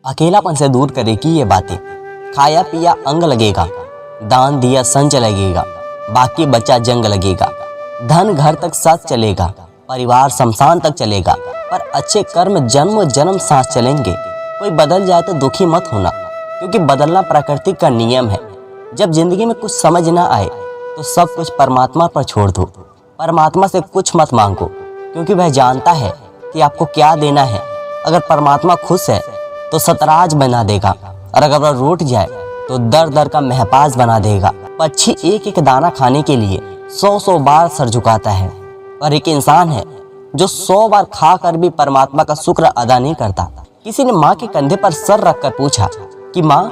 अकेलापन से दूर करेगी ये बातें। खाया पिया अंग लगेगा, दान दिया संच लगेगा, बाकी बच्चा जंग लगेगा। धन घर तक साथ चलेगा, परिवार शमशान तक चलेगा, पर अच्छे कर्म जन्म जन्म साथ चलेंगे। कोई बदल जाए तो दुखी मत होना, क्योंकि बदलना प्रकृति का नियम है। जब जिंदगी में कुछ समझ ना आए तो सब कुछ परमात्मा पर छोड़ दो। परमात्मा से कुछ मत मांगो, क्योंकि वह जानता है कि आपको क्या देना है। अगर परमात्मा खुश है तो सतराज बना देगा, और अगर वह रूठ जाए तो दर दर का महपास बना देगा। पक्षी एक एक दाना खाने के लिए 100 बार सर झुकाता है, और एक इंसान है जो 100 बार खाकर भी परमात्मा का शुक्र अदा नहीं करता। किसी ने माँ के कंधे पर सर रखकर पूछा कि माँ,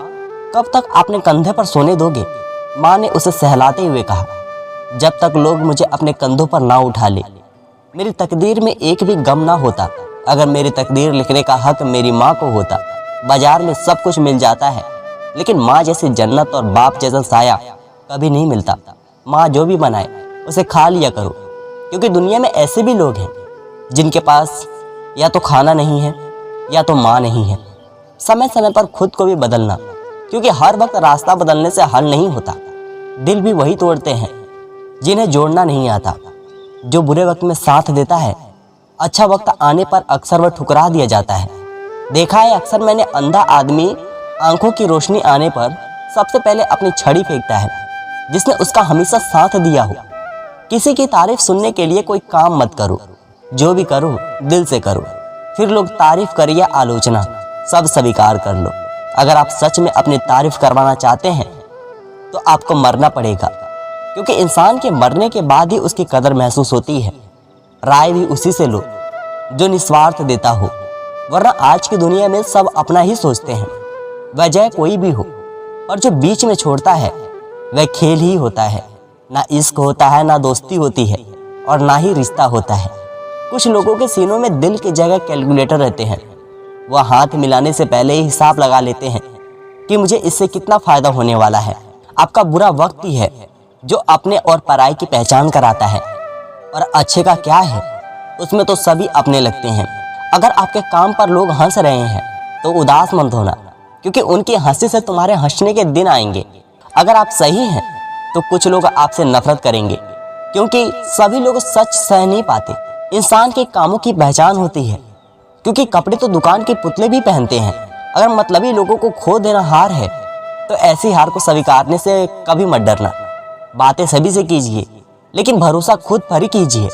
कब तक आपने कंधे पर सोने दोगे? माँ ने उसे सहलाते हुए कहा, जब तक लोग मुझे अपने कंधों पर ना उठा ले। मेरी तकदीर में एक भी गम ना होता। अगर मेरी तकदीर लिखने का हक मेरी माँ को होता। बाजार में सब कुछ मिल जाता है, लेकिन माँ जैसी जन्नत और बाप जैसा साया कभी नहीं मिलता। माँ जो भी बनाए उसे खा लिया करो, क्योंकि दुनिया में ऐसे भी लोग हैं जिनके पास या तो खाना नहीं है या तो माँ नहीं है। समय समय पर खुद को भी बदलना, क्योंकि हर वक्त रास्ता बदलने से हल नहीं होता। दिल भी वही तोड़ते हैं जिन्हें जोड़ना नहीं आता। जो बुरे वक्त में साथ देता है, अच्छा वक्त आने पर अक्सर वह ठुकरा दिया जाता है। देखा है अक्सर मैंने, अंधा आदमी आंखों की रोशनी आने पर सबसे पहले अपनी छड़ी फेंकता है, जिसने उसका हमेशा साथ दिया हो। किसी की तारीफ सुनने के लिए कोई काम मत करो, जो भी करो दिल से करो। फिर लोग तारीफ करे या आलोचना, सब स्वीकार कर लो। अगर आप सच में अपनी तारीफ करवाना चाहते हैं तो आपको मरना पड़ेगा, क्योंकि इंसान के मरने के बाद ही उसकी कदर महसूस होती है। राय भी उसी से लो जो निस्वार्थ देता हो, वरना आज की दुनिया में सब अपना ही सोचते हैं। वजह कोई भी हो, पर जो बीच में छोड़ता है वह खेल ही होता है। ना इश्क होता है, ना दोस्ती होती है, और ना ही रिश्ता होता है। कुछ लोगों के सीनों में दिल की जगह कैलकुलेटर रहते हैं। वह हाथ मिलाने से पहले ही हिसाब लगा लेते हैं कि मुझे इससे कितना फायदा होने वाला है। आपका बुरा वक्त ही है जो अपने और पराई की पहचान कराता है। और अच्छे का क्या है, उसमें तो सभी अपने लगते हैं। अगर आपके काम पर लोग हंस रहे हैं तो उदास मत होना, क्योंकि उनकी हंसी से तुम्हारे हंसने के दिन आएंगे। अगर आप सही हैं तो कुछ लोग आपसे नफरत करेंगे, क्योंकि सभी लोग सच सह नहीं पाते। इंसान के कामों की पहचान होती है, क्योंकि कपड़े तो दुकान के पुतले भी पहनते हैं। अगर मतलबी लोगों को खो देना हार है, तो ऐसी हार को स्वीकारने से कभी मत डरना। बातें सभी से कीजिए, लेकिन भरोसा खुद पर ही कीजिए।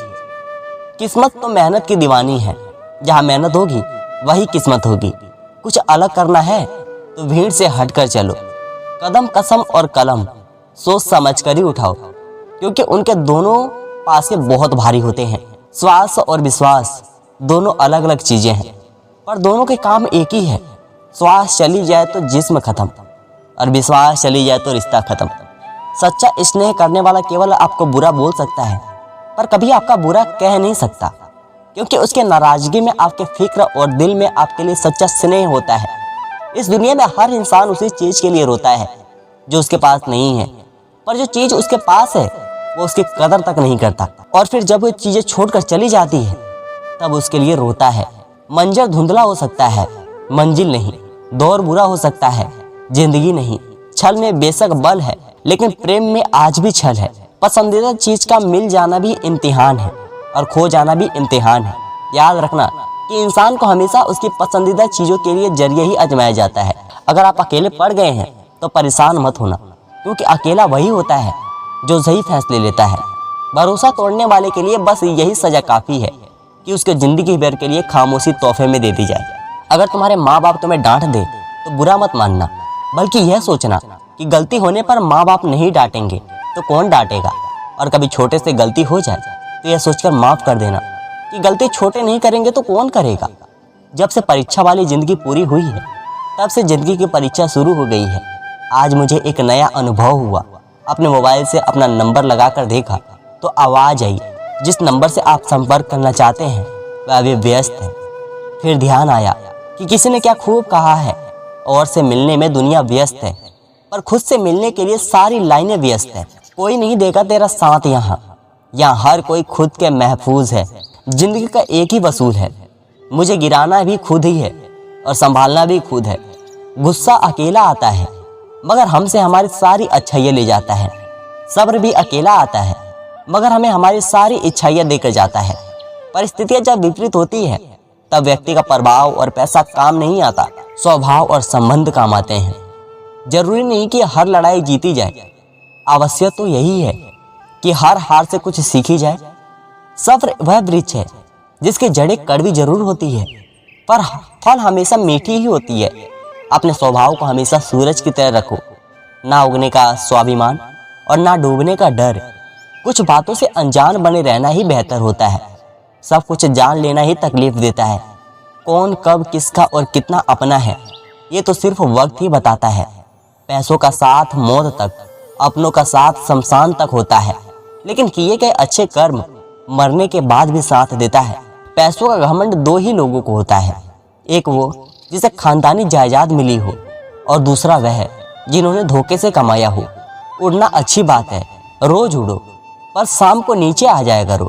किस्मत तो मेहनत की दीवानी है, जहाँ मेहनत होगी वही किस्मत होगी। कुछ अलग करना है तो भीड़ से हटकर चलो। कदम कसम और कलम सोच समझ कर ही उठाओ, क्योंकि उनके दोनों पास के बहुत भारी होते हैं। श्वास और विश्वास दोनों अलग अलग चीजें हैं, पर दोनों के काम एक ही है। श्वास चली जाए तो जिस्म खत्म, और विश्वास चली जाए तो रिश्ता खत्म। सच्चा स्नेह करने वाला केवल आपको बुरा बोल सकता है, पर कभी आपका बुरा कह नहीं सकता, क्योंकि उसके नाराजगी में आपके फिक्र और दिल में आपके लिए सच्चा स्नेह होता है। इस दुनिया में हर इंसान उसी चीज के लिए रोता है जो उसके पास नहीं है, पर जो चीज उसके पास है वो उसकी कदर तक नहीं करता। और फिर जब वो चीजें छोड़कर चली जाती है तब उसके लिए रोता है। मंजर धुंधला हो सकता है, मंजिल नहीं। दौर बुरा हो सकता है, जिंदगी नहीं। छल में बेशक बल है, लेकिन प्रेम में आज भी छल है। पसंदीदा चीज का मिल जाना भी इम्तिहान है, और खो जाना भी इम्तिहान है। याद रखना कि इंसान को हमेशा उसकी पसंदीदा चीजों के लिए जरिए ही आजमाया जाता है। अगर आप अकेले पड़ गए हैं तो परेशान मत होना, क्योंकि अकेला वही होता है जो सही फैसले लेता है। भरोसा तोड़ने वाले के लिए बस यही सजा काफी है कि उसके जिंदगी भर के लिए खामोशी तोहफे में दे दी जाए। अगर तुम्हारे माँ बाप तुम्हें डांट दे तो बुरा मत मानना, बल्कि यह सोचना कि गलती होने पर माँ बाप नहीं डांटेंगे तो कौन डांटेगा। और कभी छोटे से गलती हो जाए तो यह सोचकर माफ़ कर देना कि गलती छोटे नहीं करेंगे तो कौन करेगा। जब से परीक्षा वाली ज़िंदगी पूरी हुई है, तब से ज़िंदगी की परीक्षा शुरू हो गई है। आज मुझे एक नया अनुभव हुआ। अपने मोबाइल से अपना नंबर लगाकर देखा तो आवाज़ आई, जिस नंबर से आप संपर्क करना चाहते हैं वह अभी व्यस्त है। फिर ध्यान आया कि किसी ने क्या खूब कहा है, और से मिलने में दुनिया व्यस्त है, पर खुद से मिलने के लिए सारी लाइनें व्यस्त है। कोई नहीं देगा तेरा साथ यहाँ हर कोई खुद के महफूज है। जिंदगी का एक ही वसूल है, मुझे गिराना भी खुद ही है और संभालना भी खुद है। गुस्सा अकेला आता है मगर हमसे हमारी सारी अच्छाइयाँ ले जाता है। सब्र भी अकेला आता है मगर हमें हमारी सारी इच्छाइयाँ देकर जाता है। परिस्थितियाँ जब विपरीत होती है तब व्यक्ति का प्रभाव और पैसा काम नहीं आता, स्वभाव और संबंध काम आते हैं। जरूरी नहीं कि हर लड़ाई जीती जाए, आवश्यक तो यही है कि हर हार से कुछ सीखी जाए। सब्र वह वृक्ष है जिसकी जड़ें कड़वी जरूर होती है पर फल हमेशा मीठी ही होती है। अपने स्वभाव को हमेशा सूरज की तरह रखो, ना उगने का स्वाभिमान और ना डूबने का डर। कुछ बातों से अनजान बने रहना ही बेहतर होता है। सब कुछ जान लेना ही तकलीफ देता है। कौन कब किसका और कितना अपना है ये तो सिर्फ वक्त ही बताता है। पैसों का साथ मौत तक, अपनों का साथ शमशान तक होता है, लेकिन किए गए अच्छे कर्म मरने के बाद भी साथ देता है। पैसों का घमंड दो ही लोगों को होता है, एक वो जिसे खानदानी जायदाद मिली हो और दूसरा वह जिन्होंने धोखे से कमाया हो। उड़ना अच्छी बात है, रोज उड़ो, पर शाम को नीचे आ जाया करो,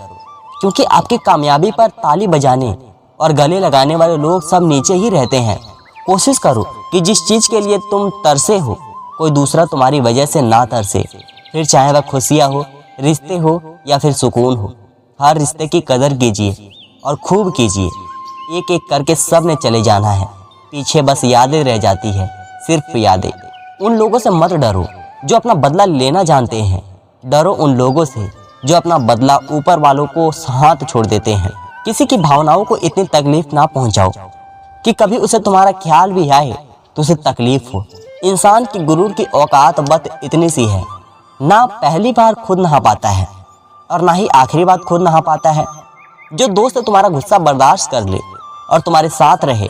क्योंकि आपकी कामयाबी पर ताली बजाने और गले लगाने वाले लोग सब नीचे ही रहते हैं। कोशिश करो कि जिस चीज़ के लिए तुम तरसे हो कोई दूसरा तुम्हारी वजह से ना तरसे, फिर चाहे वह खुशियाँ हो, रिश्ते हो या फिर सुकून हो। हर रिश्ते की कदर कीजिए और खूब कीजिए। एक एक करके सब ने चले जाना है, पीछे बस यादें रह जाती है, सिर्फ यादें। उन लोगों से मत डरो जो अपना बदला लेना जानते हैं, डरो उन लोगों से जो अपना बदला ऊपर वालों को हाथ छोड़ देते हैं। किसी की भावनाओं को इतनी तकलीफ ना पहुंचाओ कि कभी उसे तुम्हारा ख्याल भी आए तो उसे तकलीफ हो। इंसान की गुरूर की औकात बस इतनी सी है, ना पहली बार खुद नहा पाता है और ना ही आखिरी बार खुद नहा पाता है। जो दोस्त तुम्हारा गुस्सा बर्दाश्त कर ले और तुम्हारे साथ रहे,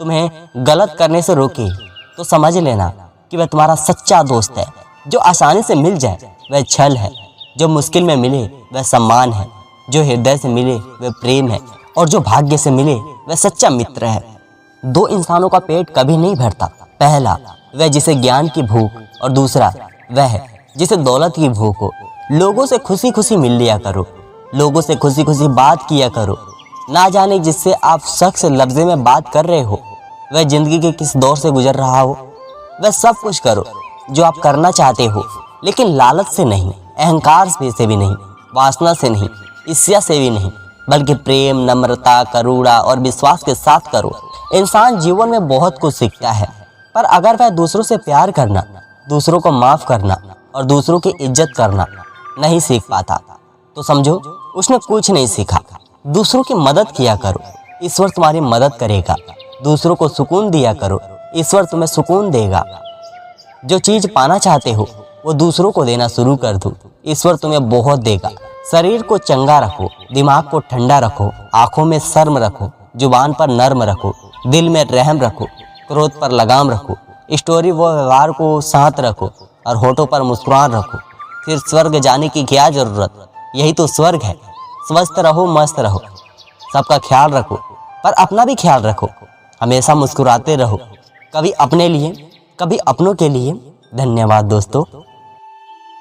तुम्हें गलत करने से रोके, तो समझ लेना कि वह तुम्हारा सच्चा दोस्त है। जो आसानी से मिल जाए वह छल है, जो मुश्किल में मिले वह सम्मान है, जो हृदय से मिले वह प्रेम है और जो भाग्य से मिले वह सच्चा मित्र है। दो इंसानों का पेट कभी नहीं भरता, पहला वह जिसे ज्ञान की भूख और दूसरा वह जिसे दौलत की भूख हो। लोगों से खुशी खुशी मिल लिया करो, लोगों से खुशी खुशी बात किया करो। ना जाने जिससे आप शख्स लफ्ज़े में बात कर रहे हो वह ज़िंदगी के किस दौर से गुजर रहा हो। वह सब कुछ करो जो आप करना चाहते हो, लेकिन लालच से नहीं, अहंकार से भी नहीं, वासना से नहीं, ईर्ष्या से भी नहीं, बल्कि प्रेम, नम्रता, करुणा और विश्वास के साथ करो। इंसान जीवन में बहुत कुछ सीखता है, पर अगर वह दूसरों से प्यार करना, दूसरों को माफ़ करना और दूसरों की इज्जत करना नहीं सीख पाता तो समझो उसने कुछ नहीं सीखा। दूसरों की मदद किया करो, ईश्वर तुम्हारी मदद करेगा। दूसरों को सुकून दिया करो, ईश्वर तुम्हें सुकून देगा। जो चीज़ पाना चाहते हो वो दूसरों को देना शुरू कर दो, ईश्वर तुम्हें बहुत देगा। शरीर को चंगा रखो, दिमाग को ठंडा रखो, आँखों में शर्म रखो, जुबान पर नर्म रखो, दिल में रहम रखो, क्रोध पर लगाम रखो, स्टोरी व व्यवहार को साथ रखो और होठों पर मुस्कुराहट रखो। फिर स्वर्ग जाने की क्या ज़रूरत, यही तो स्वर्ग है। स्वस्थ रहो, मस्त रहो, सबका ख्याल रखो, पर अपना भी ख्याल रखो। हमेशा मुस्कुराते रहो, कभी अपने लिए, कभी अपनों के लिए। धन्यवाद दोस्तों।